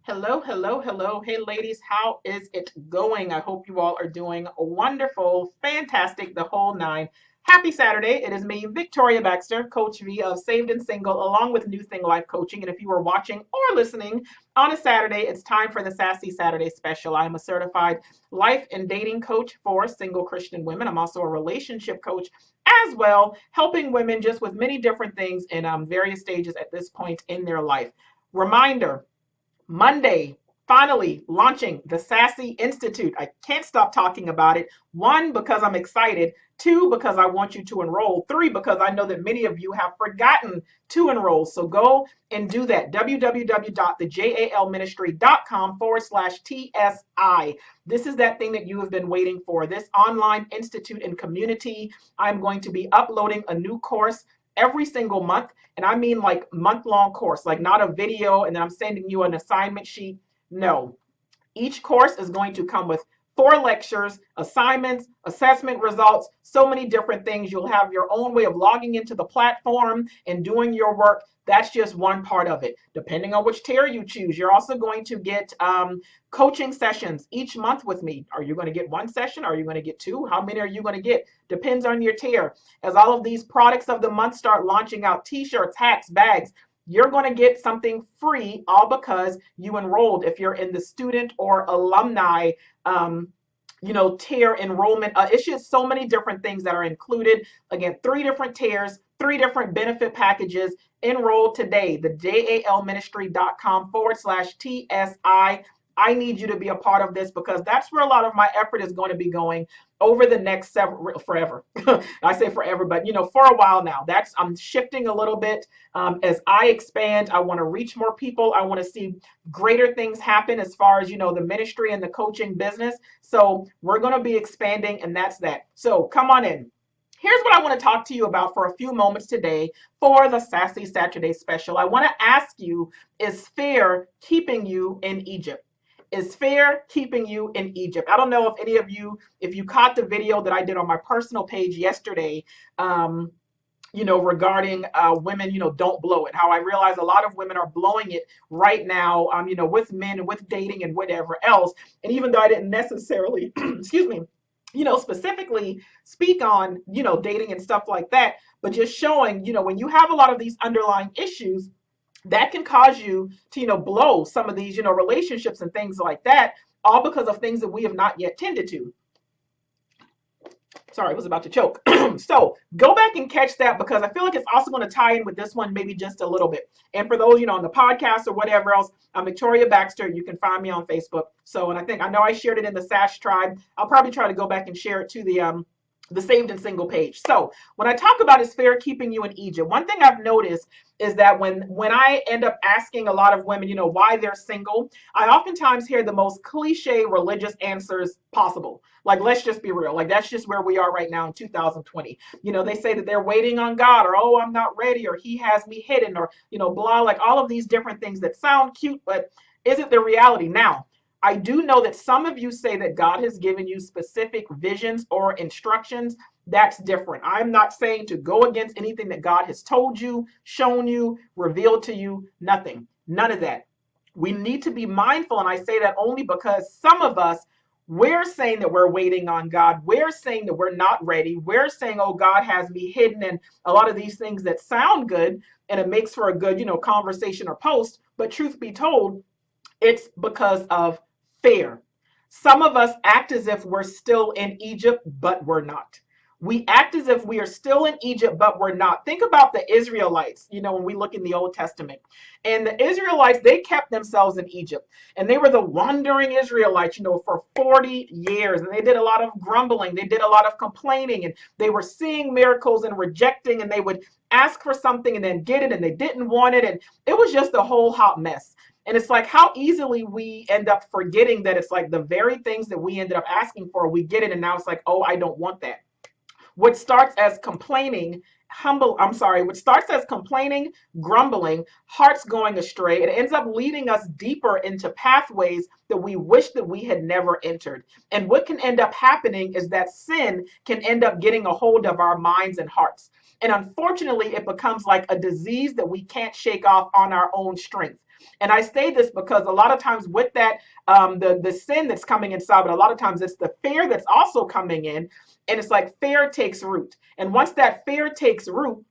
Hello, hello, hello. Hey, ladies, how is it going? I hope you all are doing wonderful, fantastic, the whole nine. Happy Saturday. It is me, Victoria Baxter, Coach V of Saved and Single, along with New Thing Life Coaching. And if you are watching or listening on a Saturday, it's time for the Sassy Saturday Special. I am a certified life and dating coach for single Christian women. I'm also a relationship coach as well, helping women just with many different things in various stages at this point in their life. Reminder, Monday, finally launching the Sassy Institute. I can't stop talking about it. One, because I'm excited. Two, because I want you to enroll. Three, because I know that many of you have forgotten to enroll. So go and do that. www.thejalministry.com/TSI. This is that thing that you have been waiting for. This online institute and community. I'm going to be uploading a new course every single month. And I mean like month-long course, like not a video and then I'm sending you an assignment sheet. No, each course is going to come with 4 lectures, assignments, assessment results, so many different things. You'll have your own way of logging into the platform and doing your work. That's just one part of it. Depending on which tier you choose, you're also going to get coaching sessions each month with me. Are you going to get one session? Are you going to get two? How many are you going to get? Depends on your tier. As all of these products of the month start launching out, t-shirts, hats, bags, you're going to get something free all because you enrolled if you're in the student or alumni tier enrollment. It's just so many different things that are included. Again, 3 different tiers, 3 different benefit packages. Enroll today, the jalministry.com/TSI. I need you to be a part of this because that's where a lot of my effort is going to be going over the next forever. I say forever, but for a while now. I'm shifting a little bit as I expand. I want to reach more people. I want to see greater things happen as far as the ministry and the coaching business. So we're going to be expanding, and that's that. So come on in. Here's what I want to talk to you about for a few moments today for the Sassy Saturday Special. I want to ask you, is fear keeping you in Egypt? Is fear keeping you in Egypt? I don't know if any of you, if you caught the video that I did on my personal page yesterday, regarding women, don't blow it. How I realize a lot of women are blowing it right now, with men and with dating and whatever else. And even though I didn't necessarily, excuse me, specifically speak on, dating and stuff like that, but just showing, when you have a lot of these underlying issues, that can cause you to, blow some of these, relationships and things like that, all because of things that we have not yet tended to. Sorry, I was about to choke. So go back and catch that because I feel like it's also going to tie in with this one maybe just a little bit. And for those, on the podcast or whatever else, I'm Victoria Baxter. You can find me on Facebook. So, and I know I shared it in the Sash Tribe. I'll probably try to go back and share it to the Saved and Single page. So when I talk about is fear keeping you in Egypt, one thing I've noticed is that when I end up asking a lot of women, why they're single, I oftentimes hear the most cliche religious answers possible. Like, let's just be real. Like, that's just where we are right now in 2020. They say that they're waiting on God, or, oh, I'm not ready, or he has me hidden, or, blah, like all of these different things that sound cute, but isn't the reality. Now, I do know that some of you say that God has given you specific visions or instructions. That's different. I'm not saying to go against anything that God has told you, shown you, revealed to you, nothing. None of that. We need to be mindful, and I say that only because some of us, we're saying that we're waiting on God. We're saying that we're not ready. We're saying, oh, God has me hidden, and a lot of these things that sound good, and it makes for a good, conversation or post. But truth be told, it's because of fear. Some of us act as if we're still in Egypt, but we're not. We act as if we are still in Egypt, but we're not. Think about the Israelites, when we look in the Old Testament. And the Israelites, they kept themselves in Egypt. And they were the wandering Israelites, for 40 years. And they did a lot of grumbling. They did a lot of complaining. And they were seeing miracles and rejecting. And they would ask for something and then get it. And they didn't want it. And it was just a whole hot mess. And it's like how easily we end up forgetting that it's like the very things that we ended up asking for, we get it. And now it's like, oh, I don't want that. What starts as complaining, what starts as complaining, grumbling, hearts going astray, it ends up leading us deeper into pathways that we wish that we had never entered. And what can end up happening is that sin can end up getting a hold of our minds and hearts. And unfortunately, it becomes like a disease that we can't shake off on our own strength. And I say this because a lot of times with that, the sin that's coming inside, but a lot of times it's the fear that's also coming in. And it's like fear takes root. And once that fear takes root,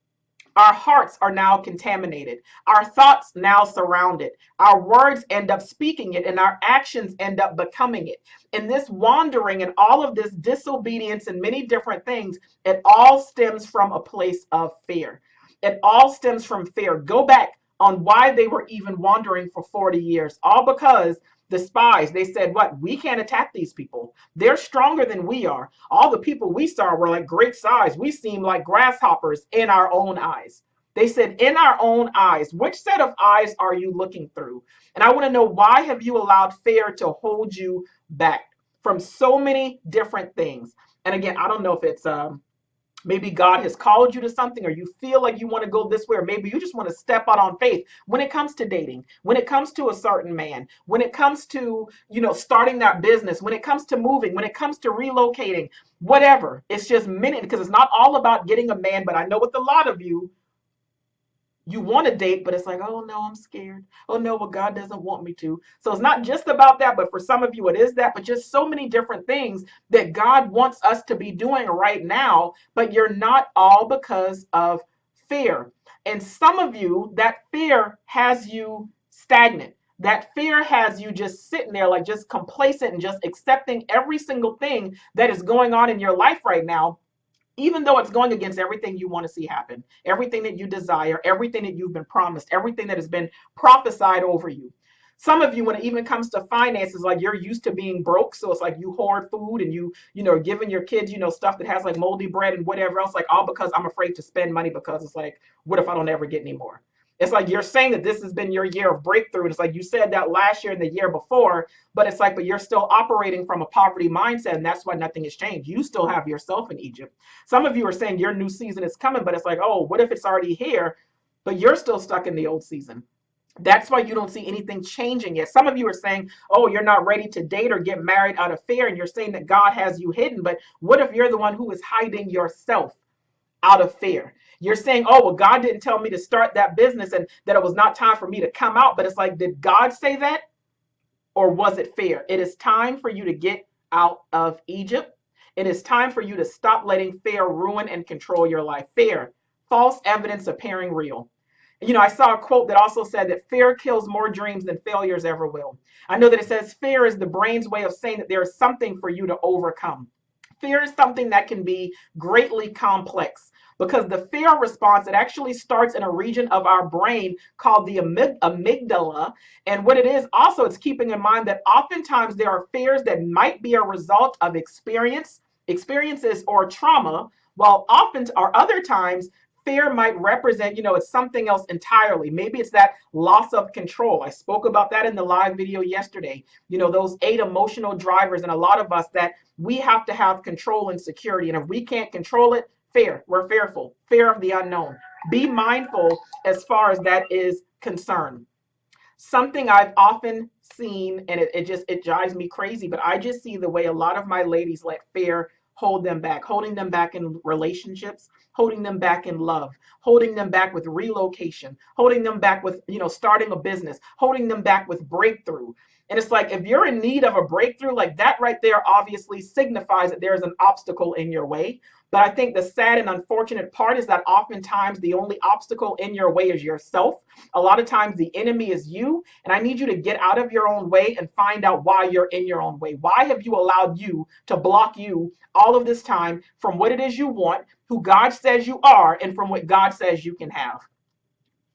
our hearts are now contaminated. Our thoughts now surround it. Our words end up speaking it, and our actions end up becoming it. And this wandering and all of this disobedience and many different things, it all stems from a place of fear. It all stems from fear. Go back on why they were even wandering for 40 years, all because the spies, they said, what? We can't attack these people. They're stronger than we are. All the people we saw were like great size. We seem like grasshoppers in our own eyes. They said, in our own eyes. Which set of eyes are you looking through? And I want to know, why have you allowed fear to hold you back from so many different things? And again, I don't know if it's maybe God has called you to something, or you feel like you want to go this way, or maybe you just want to step out on faith when it comes to dating, when it comes to a certain man, when it comes to, starting that business, when it comes to moving, when it comes to relocating, whatever. It's just minute, because it's not all about getting a man. But I know with a lot of you want to date, but it's like, oh no, I'm scared. Oh no, well, God doesn't want me to. So it's not just about that, but for some of you, it is that, but just so many different things that God wants us to be doing right now, but you're not, all because of fear. And some of you, that fear has you stagnant. That fear has you just sitting there, like just complacent and just accepting every single thing that is going on in your life right now, even though it's going against everything you want to see happen, everything that you desire, everything that you've been promised, everything that has been prophesied over you. Some of you, when it even comes to finances, like you're used to being broke. So it's like you hoard food, and giving your kids, stuff that has like moldy bread and whatever else, like all because I'm afraid to spend money, because it's like, what if I don't ever get any more? It's like you're saying that this has been your year of breakthrough. And it's like you said that last year and the year before, but it's like, but you're still operating from a poverty mindset. And that's why nothing has changed. You still have yourself in Egypt. Some of you are saying your new season is coming, but it's like, oh, what if it's already here? But you're still stuck in the old season. That's why you don't see anything changing yet. Some of you are saying, oh, you're not ready to date or get married out of fear. And you're saying that God has you hidden. But what if you're the one who is hiding yourself out of fear? You're saying, oh, well, God didn't tell me to start that business and that it was not time for me to come out. But it's like, did God say that? Or was it fear? It is time for you to get out of Egypt. It is time for you to stop letting fear ruin and control your life. Fear, false evidence appearing real. I saw a quote that also said that fear kills more dreams than failures ever will. I know that it says fear is the brain's way of saying that there is something for you to overcome. Fear is something that can be greatly complex, because the fear response, it actually starts in a region of our brain called the amygdala. And what it is also, it's keeping in mind that oftentimes there are fears that might be a result of experiences or trauma, while often or other times fear might represent, it's something else entirely. Maybe it's that loss of control. I spoke about that in the live video yesterday. Those 8 emotional drivers, and a lot of us, that we have to have control and security. And if we can't control it, fear, we're fearful, fear of the unknown. Be mindful as far as that is concerned. Something I've often seen, and it drives me crazy, but I just see the way a lot of my ladies let fear hold them back, holding them back in relationships, holding them back in love, holding them back with relocation, holding them back with, starting a business, holding them back with breakthrough. And it's like, if you're in need of a breakthrough, like that right there obviously signifies that there's an obstacle in your way. But I think the sad and unfortunate part is that oftentimes the only obstacle in your way is yourself. A lot of times the enemy is you. And I need you to get out of your own way and find out why you're in your own way. Why have you allowed you to block you all of this time from what it is you want, who God says you are, and from what God says you can have?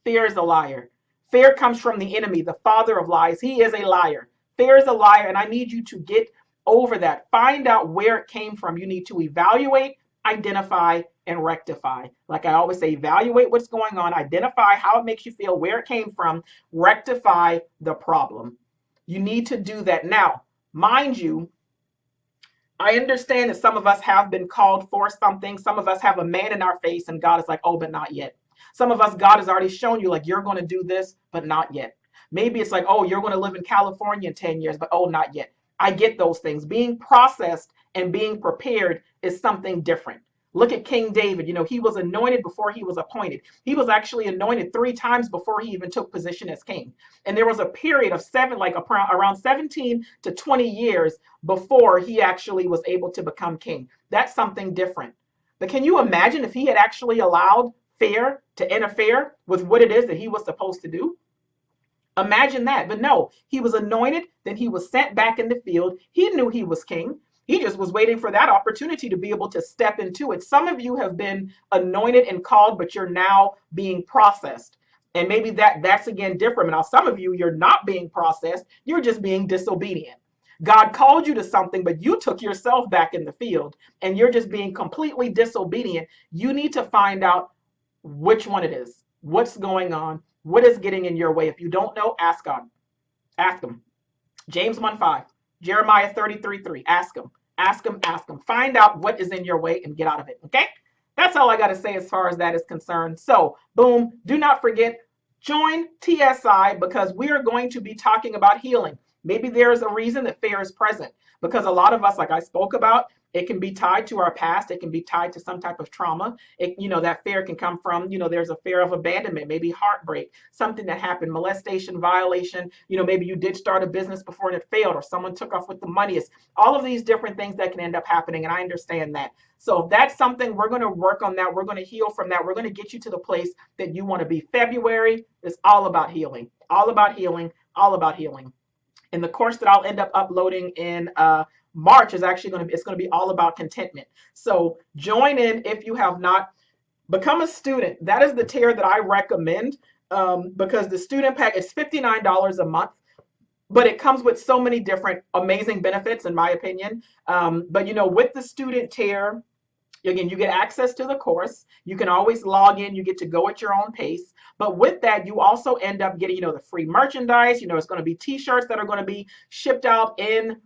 Fear is a liar. Fear comes from the enemy, the father of lies. He is a liar. Fear is a liar, and I need you to get over that. Find out where it came from. You need to evaluate, identify, and rectify. Like I always say, evaluate what's going on, identify how it makes you feel, where it came from, rectify the problem. You need to do that. Now, mind you, I understand that some of us have been called for something. Some of us have a man in our face, and God is like, oh, but not yet. Some of us, God has already shown you, like, you're going to do this, but not yet. Maybe it's like, oh, you're going to live in California in 10 years, but oh, not yet. I get those things. Being processed and being prepared is something different. Look at King David. He was anointed before he was appointed. He was actually anointed 3 times before he even took position as king. And there was a period of around 17 to 20 years before he actually was able to become king. That's something different. But can you imagine if he had actually allowed fear to interfere with what it is that he was supposed to do? Imagine that. But no, he was anointed, then he was sent back in the field. He knew he was king. He just was waiting for that opportunity to be able to step into it. Some of you have been anointed and called, but you're now being processed. And maybe that's again different. Now, some of you, you're not being processed, you're just being disobedient. God called you to something, but you took yourself back in the field and you're just being completely disobedient. You need to find out which one it is, what's going on, what is getting in your way. If you don't know, ask God. Ask him. James 1:5, Jeremiah 33:3. Ask him. Ask him. Ask him. Find out what is in your way and get out of it. Okay? That's all I got to say as far as that is concerned. So, boom, do not forget, join TSI because we are going to be talking about healing. Maybe there's a reason that fear is present because a lot of us, like I spoke about, it can be tied to our past. It can be tied to some type of trauma. That fear can come from, there's a fear of abandonment, maybe heartbreak, something that happened, molestation, violation. Maybe you did start a business before and it failed, or someone took off with the money. It's all of these different things that can end up happening. And I understand that. So if that's something, we're going to work on that. We're going to heal from that. We're going to get you to the place that you want to be. February is all about healing, all about healing, all about healing. And the course that I'll end up uploading in March is actually going to be all about contentment. So join in if you have not. Become a student. That is the tier that I recommend because the student pack is $59 a month, but it comes with so many different amazing benefits, in my opinion. But with the student tier, again, you get access to the course. You can always log in. You get to go at your own pace. But with that, you also end up getting, the free merchandise. It's going to be t-shirts that are going to be shipped out in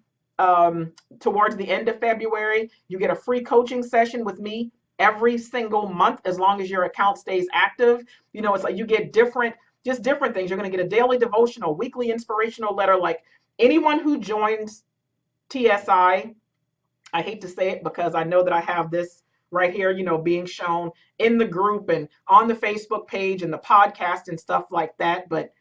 towards the end of February. You get a free coaching session with me every single month as long as your account stays active. It's like you get different things. You're going to get a daily devotional, weekly inspirational letter. Like anyone who joins TSI, I hate to say it because I know that I have this right here, being shown in the group and on the Facebook page and the podcast and stuff like that. But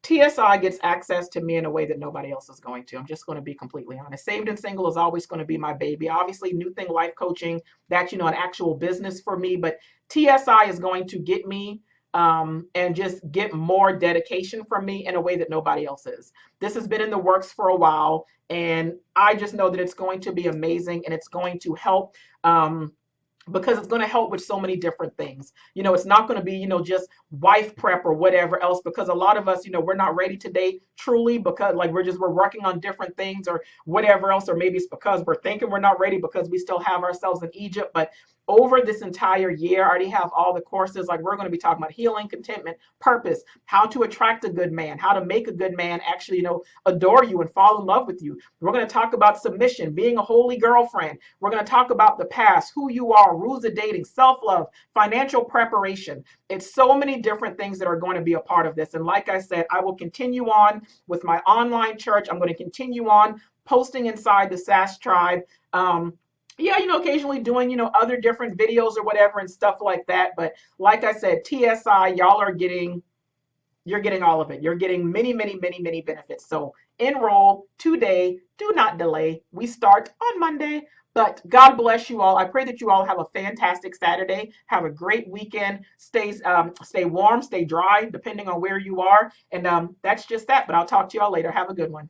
TSI gets access to me in a way that nobody else is going to. I'm just going to be completely honest. Saved and Single is always going to be my baby. Obviously, New Thing Life Coaching, that's, an actual business for me. But TSI is going to get me and just get more dedication from me in a way that nobody else is. This has been in the works for a while, and I just know that it's going to be amazing and it's going to help. Because it's going to help with so many different things. It's not going to be, just wife prep or whatever else, because a lot of us, we're not ready today truly because we're working on different things or whatever else, or maybe it's because we're thinking we're not ready because we still have ourselves in Egypt. But over this entire year, I already have all the courses. We're going to be talking about healing, contentment, purpose, how to attract a good man, how to make a good man actually, adore you and fall in love with you. We're going to talk about submission, being a holy girlfriend. We're going to talk about the past, who you are, rules of dating, self-love, financial preparation. It's so many different things that are going to be a part of this. And like I said, I will continue on with my online church. I'm going to continue on posting inside the SAS tribe. Occasionally doing, other different videos or whatever and stuff like that. But like I said, TSI, you're getting all of it. You're getting many, many, many, many benefits. So enroll today. Do not delay. We start on Monday. But God bless you all. I pray that you all have a fantastic Saturday. Have a great weekend. Stay warm, stay dry, depending on where you are. And that's just that. But I'll talk to you all later. Have a good one.